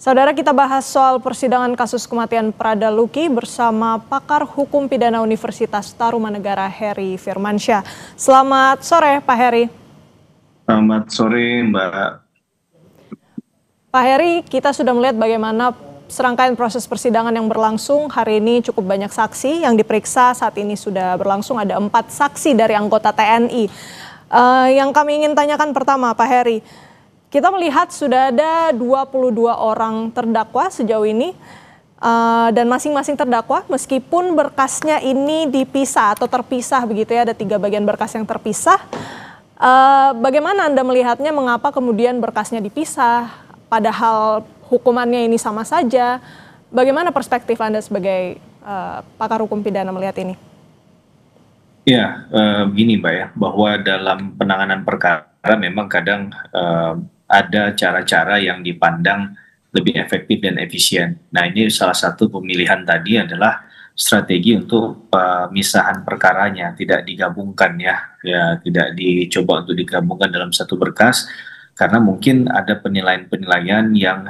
Saudara, kita bahas soal persidangan kasus kematian Prada Luki bersama pakar hukum pidana Universitas Tarumanegara Heri Firmansyah. Selamat sore Pak Heri. Selamat sore Mbak. Pak Heri, kita sudah melihat bagaimana serangkaian proses persidangan yang berlangsung. Hari ini cukup banyak saksi yang diperiksa, saat ini sudah berlangsung ada 4 saksi dari anggota TNI. Yang kami ingin tanyakan pertama Pak Heri, kita melihat sudah ada 22 orang terdakwa sejauh ini, dan masing-masing terdakwa meskipun berkasnya ini dipisah atau terpisah begitu ya, ada 3 bagian berkas yang terpisah. Bagaimana Anda melihatnya, mengapa kemudian berkasnya dipisah padahal hukumannya ini sama saja? Bagaimana perspektif Anda sebagai pakar hukum pidana melihat ini? Ya, begini Mbak ya, bahwa dalam penanganan perkara memang kadang ada cara-cara yang dipandang lebih efektif dan efisien. Nah, ini salah satu pemilihan tadi adalah strategi untuk pemisahan perkaranya, tidak digabungkan ya tidak dicoba untuk digabungkan dalam satu berkas, karena mungkin ada penilaian-penilaian yang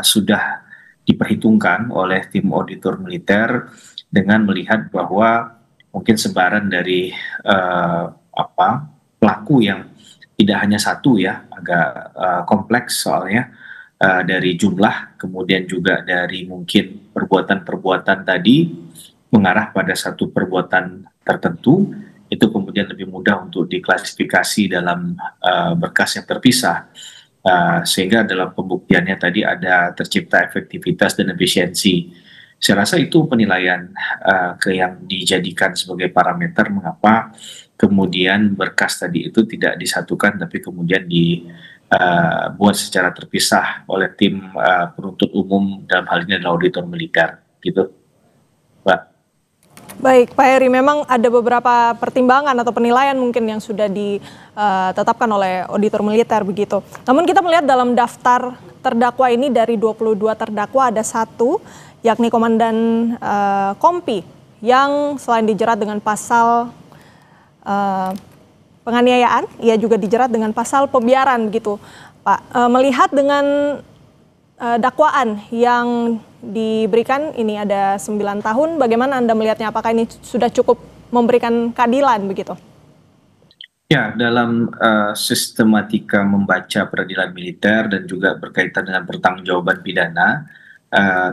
sudah diperhitungkan oleh tim auditor militer dengan melihat bahwa mungkin sebaran dari pelaku yang tidak hanya satu ya, agak kompleks soalnya, dari jumlah, kemudian juga dari mungkin perbuatan-perbuatan tadi mengarah pada satu perbuatan tertentu, itu kemudian lebih mudah untuk diklasifikasi dalam berkas yang terpisah, sehingga dalam pembuktiannya tadi ada tercipta efektivitas dan efisiensi. Saya rasa itu penilaian yang dijadikan sebagai parameter mengapa kemudian berkas tadi itu tidak disatukan tapi kemudian dibuat secara terpisah oleh tim penuntut umum, dalam hal ini adalah auditor militer gitu, Mbak. Baik Pak Heri, memang ada beberapa pertimbangan atau penilaian mungkin yang sudah ditetapkan oleh auditor militer begitu. Namun kita melihat dalam daftar terdakwa ini dari 22 terdakwa ada 1, yakni Komandan Kompi, yang selain dijerat dengan pasal penganiayaan, ia juga dijerat dengan pasal pembiaran begitu, Pak. Melihat dengan dakwaan yang diberikan ini ada 9 tahun, bagaimana Anda melihatnya? Apakah ini sudah cukup memberikan keadilan begitu? Ya, dalam sistematika membaca peradilan militer dan juga berkaitan dengan pertanggungjawaban pidana,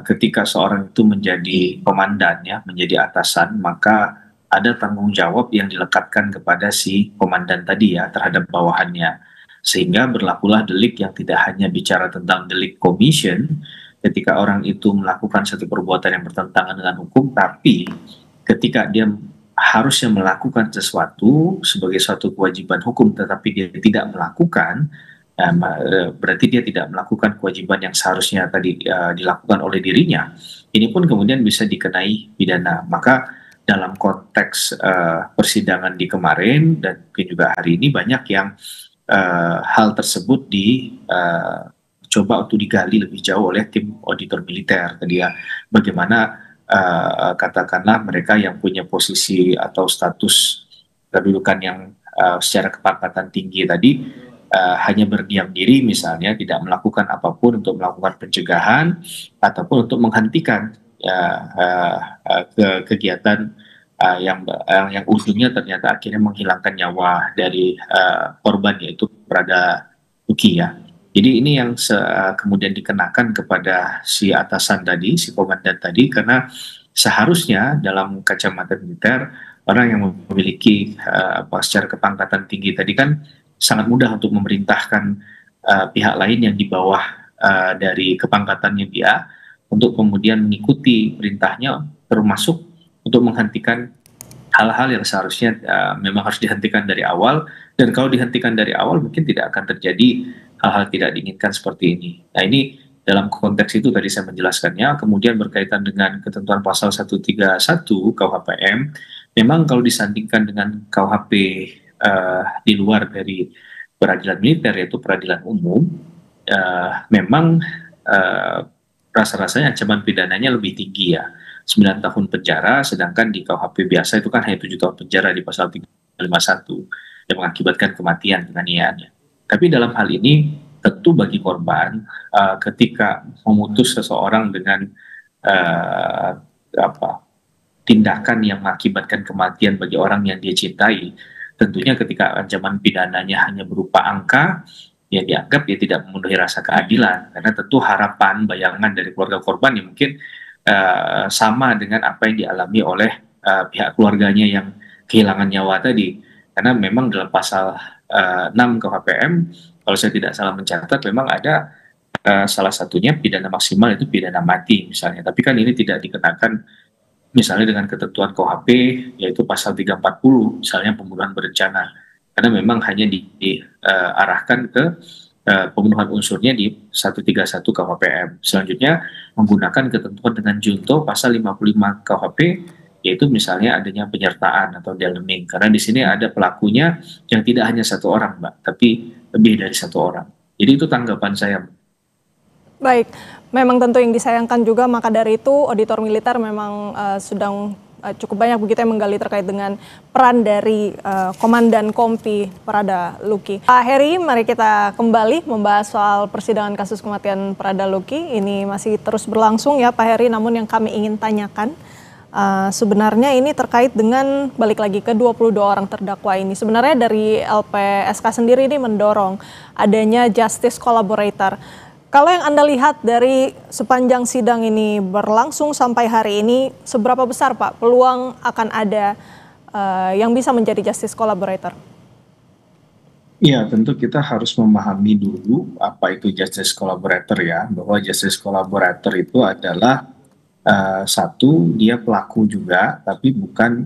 ketika seorang itu menjadi komandan ya, menjadi atasan, maka ada tanggung jawab yang dilekatkan kepada si komandan tadi ya terhadap bawahannya, sehingga berlakulah delik yang tidak hanya bicara tentang delik commission ketika orang itu melakukan satu perbuatan yang bertentangan dengan hukum, tapi ketika dia harusnya melakukan sesuatu sebagai suatu kewajiban hukum tetapi dia tidak melakukan, berarti dia tidak melakukan kewajiban yang seharusnya tadi dilakukan oleh dirinya. Ini pun kemudian bisa dikenai pidana. Maka dalam konteks persidangan di kemarin dan mungkin juga hari ini banyak yang hal tersebut coba untuk digali lebih jauh oleh tim auditor militer tadi ya, bagaimana katakanlah mereka yang punya posisi atau status kedudukan yang secara kepangkatan tinggi tadi hanya berdiam diri misalnya, tidak melakukan apapun untuk melakukan pencegahan ataupun untuk menghentikan kegiatan yang ujungnya ternyata akhirnya menghilangkan nyawa dari korban, yaitu Prada Luki ya. Jadi ini yang kemudian dikenakan kepada si atasan tadi, si komandan tadi, karena seharusnya dalam kacamata militer orang yang memiliki secara kepangkatan tinggi tadi kan sangat mudah untuk memerintahkan pihak lain yang di bawah dari kepangkatannya dia untuk kemudian mengikuti perintahnya, termasuk untuk menghentikan hal-hal yang seharusnya memang harus dihentikan dari awal, dan kalau dihentikan dari awal mungkin tidak akan terjadi hal-hal tidak diinginkan seperti ini. Nah, ini dalam konteks itu tadi saya menjelaskannya. Kemudian berkaitan dengan ketentuan pasal 131 KUHPM, memang kalau disandingkan dengan KUHP di luar dari peradilan militer, yaitu peradilan umum, memang rasa-rasanya ancaman pidananya lebih tinggi ya, 9 tahun penjara, sedangkan di KUHP biasa itu kan hanya 7 tahun penjara di pasal 351 yang mengakibatkan kematian penganiayaannya. Tapi dalam hal ini tentu bagi korban ketika memutus seseorang dengan uh, apa tindakan yang mengakibatkan kematian bagi orang yang dia cintai, tentunya ketika ancaman pidananya hanya berupa angka, ya dianggap dia tidak memenuhi rasa keadilan. Karena tentu harapan, bayangan dari keluarga korban yang mungkin sama dengan apa yang dialami oleh pihak keluarganya yang kehilangan nyawa tadi. Karena memang dalam pasal 6 KPM, kalau saya tidak salah mencatat, memang ada salah satunya pidana maksimal itu pidana mati misalnya. Tapi kan ini tidak dikenakan misalnya dengan ketentuan KUHP yaitu pasal 340 misalnya pembunuhan berencana, karena memang hanya diarahkan ke pembunuhan unsurnya di 131 KUHPM. Selanjutnya menggunakan ketentuan dengan junto pasal 55 KUHP yaitu misalnya adanya penyertaan atau daleming, karena di sini ada pelakunya yang tidak hanya satu orang, Mbak, tapi lebih dari satu orang. Jadi itu tanggapan saya. Baik, memang tentu yang disayangkan juga, maka dari itu auditor militer memang sedang cukup banyak begitu yang menggali terkait dengan peran dari Komandan Kompi Prada Luki. Pak Heri, mari kita kembali membahas soal persidangan kasus kematian Prada Luki. Ini masih terus berlangsung ya Pak Heri, namun yang kami ingin tanyakan sebenarnya ini terkait dengan balik lagi ke 22 orang terdakwa ini. Sebenarnya dari LPSK sendiri ini mendorong adanya justice collaborator. Kalau yang Anda lihat dari sepanjang sidang ini berlangsung sampai hari ini, seberapa besar Pak peluang akan ada yang bisa menjadi justice collaborator? Ya, tentu kita harus memahami dulu apa itu justice collaborator ya, bahwa justice collaborator itu adalah satu, dia pelaku juga, tapi bukan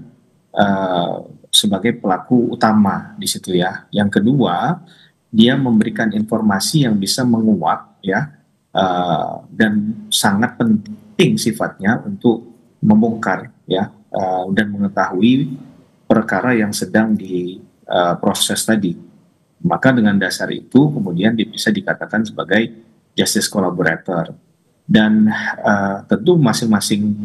sebagai pelaku utama di situ ya. Yang kedua, dia memberikan informasi yang bisa menguak ya, dan sangat penting sifatnya untuk membongkar ya, dan mengetahui perkara yang sedang diproses tadi. Maka dengan dasar itu kemudian bisa dikatakan sebagai justice collaborator. Dan tentu masing-masing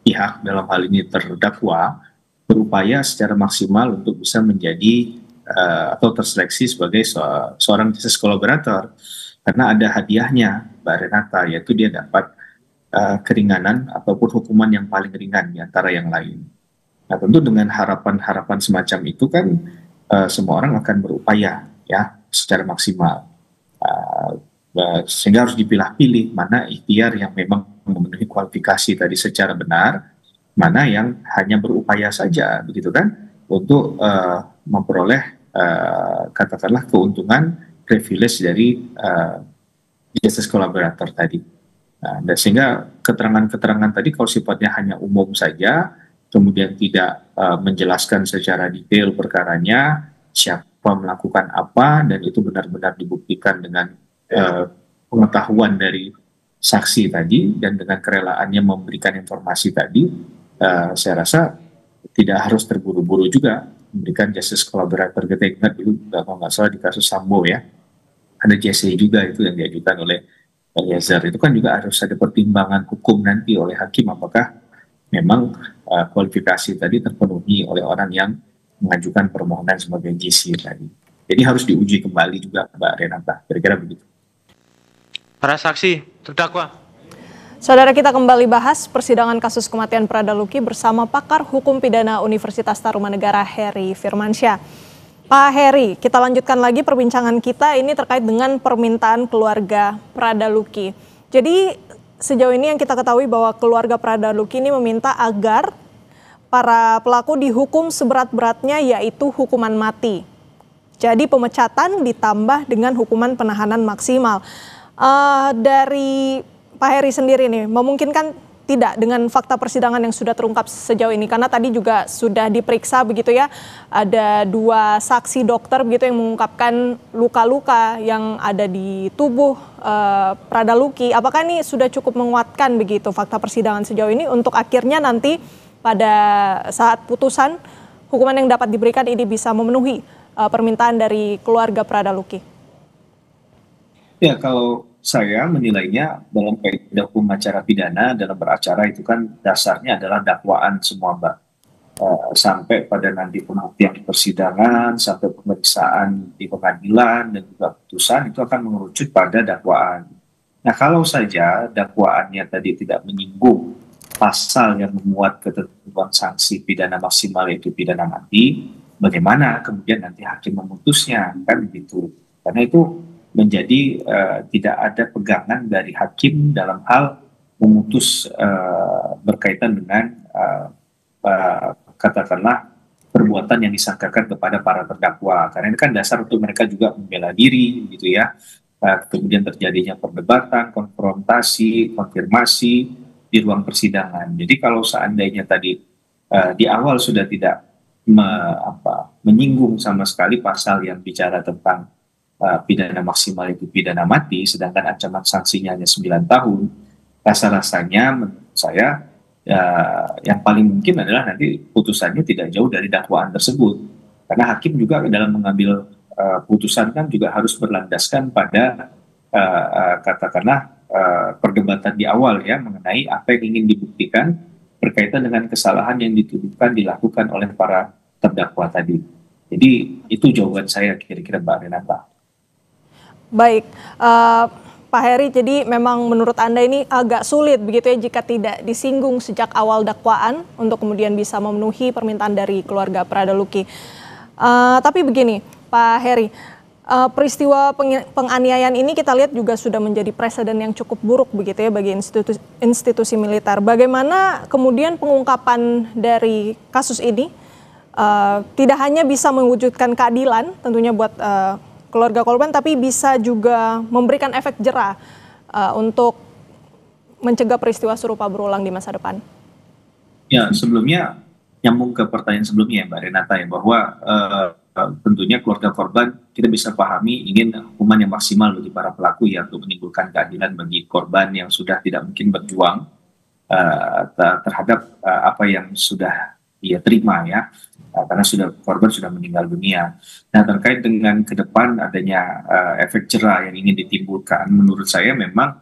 pihak dalam hal ini terdakwa berupaya secara maksimal untuk bisa menjadi atau terseleksi sebagai seorang justice collaborator, karena ada hadiahnya Mbak Renata, yaitu dia dapat keringanan ataupun hukuman yang paling ringan di antara yang lain. Nah, tentu dengan harapan-harapan semacam itu kan semua orang akan berupaya ya secara maksimal, sehingga harus dipilah-pilih mana ikhtiar yang memang memenuhi kualifikasi tadi secara benar, mana yang hanya berupaya saja begitu kan untuk memperoleh katakanlah keuntungan privilege dari justice collaborator tadi. Dan sehingga keterangan-keterangan tadi kalau sifatnya hanya umum saja, kemudian tidak menjelaskan secara detail perkaranya, siapa melakukan apa, dan itu benar-benar dibuktikan dengan pengetahuan dari saksi tadi dan dengan kerelaannya memberikan informasi tadi, saya rasa tidak harus terburu-buru juga memberikan justice collaborator. Kita ingat dulu kalau nggak salah di kasus Sambo ya, ada JC juga itu yang diajukan oleh Eliezer. Itu kan juga harus ada pertimbangan hukum nanti oleh hakim apakah memang kualifikasi tadi terpenuhi oleh orang yang mengajukan permohonan sebagai JC tadi. Jadi harus diuji kembali juga Mbak Renata, kira-kira begitu. Para saksi terdakwa. Saudara, kita kembali bahas persidangan kasus kematian Prada Luki bersama pakar hukum pidana Universitas Tarumanegara Heri Firmansyah. Pak Heri, kita lanjutkan lagi perbincangan kita ini terkait dengan permintaan keluarga Prada Luki. Jadi sejauh ini yang kita ketahui bahwa keluarga Prada Luki ini meminta agar para pelaku dihukum seberat-beratnya, yaitu hukuman mati. Jadi pemecatan ditambah dengan hukuman penahanan maksimal. Dari Pak Heri sendiri nih, memungkinkan tidak dengan fakta persidangan yang sudah terungkap sejauh ini? Karena tadi juga sudah diperiksa begitu ya, ada 2 saksi dokter begitu yang mengungkapkan luka-luka yang ada di tubuh Prada Luki. Apakah ini sudah cukup menguatkan begitu fakta persidangan sejauh ini untuk akhirnya nanti pada saat putusan hukuman yang dapat diberikan ini bisa memenuhi permintaan dari keluarga Prada Luki? Ya, kalau saya menilainya dalam kaidah hukum acara pidana, dalam beracara itu kan dasarnya adalah dakwaan semua Mbak. sampai pada nanti pembuktian di persidangan, sampai pemeriksaan di pengadilan dan juga putusan itu akan mengerucut pada dakwaan. Nah, kalau saja dakwaannya tadi tidak menyinggung pasal yang memuat ketentuan sanksi pidana maksimal yaitu pidana mati, bagaimana kemudian nanti hakim memutusnya, kan begitu. Karena itu menjadi tidak ada pegangan dari hakim dalam hal memutus berkaitan dengan katakanlah perbuatan yang disangkakan kepada para terdakwa. Karena ini kan dasar untuk mereka juga membela diri, gitu ya. Kemudian terjadinya perdebatan, konfrontasi, konfirmasi di ruang persidangan. Jadi kalau seandainya tadi di awal sudah tidak menyinggung sama sekali pasal yang bicara tentang pidana maksimal itu pidana mati, sedangkan ancaman sanksinya hanya 9 tahun, rasa-rasanya menurut saya yang paling mungkin adalah nanti putusannya tidak jauh dari dakwaan tersebut. Karena hakim juga dalam mengambil putusan kan juga harus berlandaskan pada katakanlah perdebatan di awal ya mengenai apa yang ingin dibuktikan berkaitan dengan kesalahan yang dituduhkan dilakukan oleh para terdakwa tadi. Jadi itu jawaban saya kira-kira Mbak Renata. Baik, Pak Heri, jadi memang menurut Anda ini agak sulit begitu ya jika tidak disinggung sejak awal dakwaan untuk kemudian bisa memenuhi permintaan dari keluarga Pradaluki. Tapi begini, Pak Heri, peristiwa penganiayaan ini kita lihat juga sudah menjadi presiden yang cukup buruk begitu ya bagi institusi militer. Bagaimana kemudian pengungkapan dari kasus ini tidak hanya bisa mewujudkan keadilan tentunya buat keluarga korban, tapi bisa juga memberikan efek jera untuk mencegah peristiwa serupa berulang di masa depan? Ya, sebelumnya nyambung ke pertanyaan sebelumnya Mbak Renata ya, bahwa tentunya keluarga korban kita bisa pahami ingin hukuman yang maksimal bagi para pelaku ya untuk menimbulkan keadilan bagi korban yang sudah tidak mungkin berjuang terhadap apa yang sudah ia terima ya, karena korban sudah meninggal dunia. Nah, terkait dengan ke depan adanya efek jera yang ingin ditimbulkan, menurut saya memang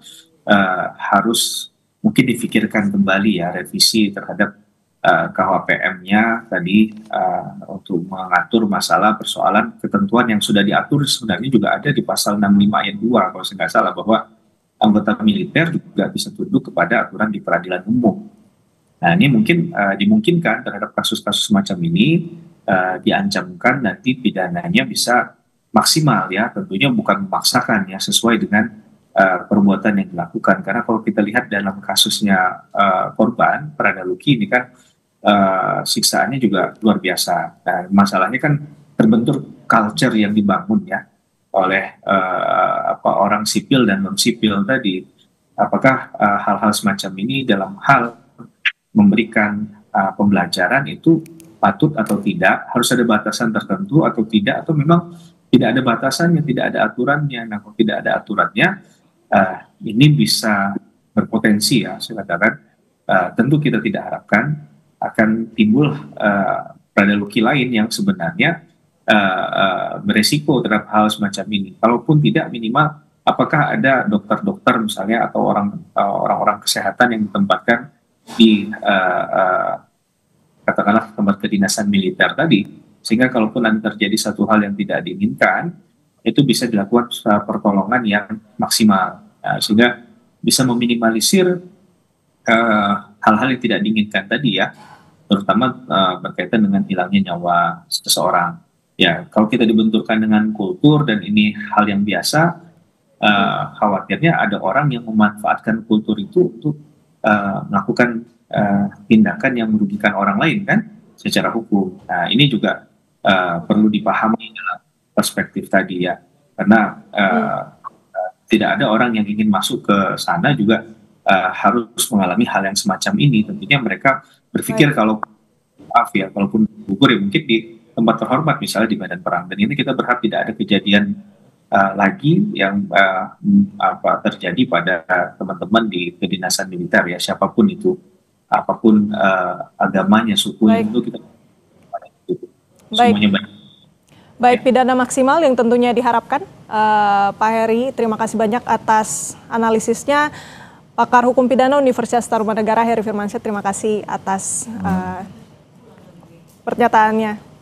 harus mungkin difikirkan kembali ya revisi terhadap KHPM-nya tadi untuk mengatur masalah persoalan ketentuan yang sudah diatur sebenarnya juga ada di pasal 65 ayat 2 kalau saya nggak salah, bahwa anggota militer juga bisa tunduk kepada aturan di peradilan umum. Nah, ini mungkin dimungkinkan terhadap kasus-kasus semacam ini diancamkan nanti pidananya bisa maksimal ya, tentunya bukan memaksakan ya, sesuai dengan perbuatan yang dilakukan. Karena kalau kita lihat dalam kasusnya korban Pradaluki ini kan siksaannya juga luar biasa. Nah, masalahnya kan terbentur culture yang dibangun ya oleh orang sipil dan non sipil tadi. Apakah hal-hal semacam ini dalam hal memberikan pembelajaran itu patut atau tidak, harus ada batasan tertentu atau tidak, atau memang tidak ada batasannya, tidak ada aturannya. Nah, kalau tidak ada aturannya, ini bisa berpotensi ya, saya katakan, tentu kita tidak harapkan akan timbul Pradaluki lain yang sebenarnya beresiko terhadap hal semacam ini. Kalaupun tidak, minimal apakah ada dokter-dokter misalnya atau orang-orang kesehatan yang ditempatkan di katakanlah tempat kedinasan militer tadi, sehingga kalaupun nanti terjadi satu hal yang tidak diinginkan, itu bisa dilakukan pertolongan yang maksimal, sehingga bisa meminimalisir hal-hal yang tidak diinginkan tadi ya, terutama berkaitan dengan hilangnya nyawa seseorang. Ya, kalau kita dibenturkan dengan kultur dan ini hal yang biasa, khawatirnya ada orang yang memanfaatkan kultur itu untuk melakukan tindakan yang merugikan orang lain kan secara hukum. Nah, ini juga perlu dipahami dalam perspektif tadi ya, karena tidak ada orang yang ingin masuk ke sana juga harus mengalami hal yang semacam ini. Tentunya mereka berpikir kalau maaf ya, kalaupun gugur ya mungkin di tempat terhormat misalnya di medan perang, dan ini kita berharap tidak ada kejadian lagi yang terjadi pada teman-teman di kedinasan militer ya, siapapun itu, apapun agamanya, sukunya, itu kita semuanya baik. Baik, pidana maksimal yang tentunya diharapkan. Pak Heri, terima kasih banyak atas analisisnya. Pakar Hukum Pidana Universitas Tarumanegara Heri Firmansyah, terima kasih atas pernyataannya.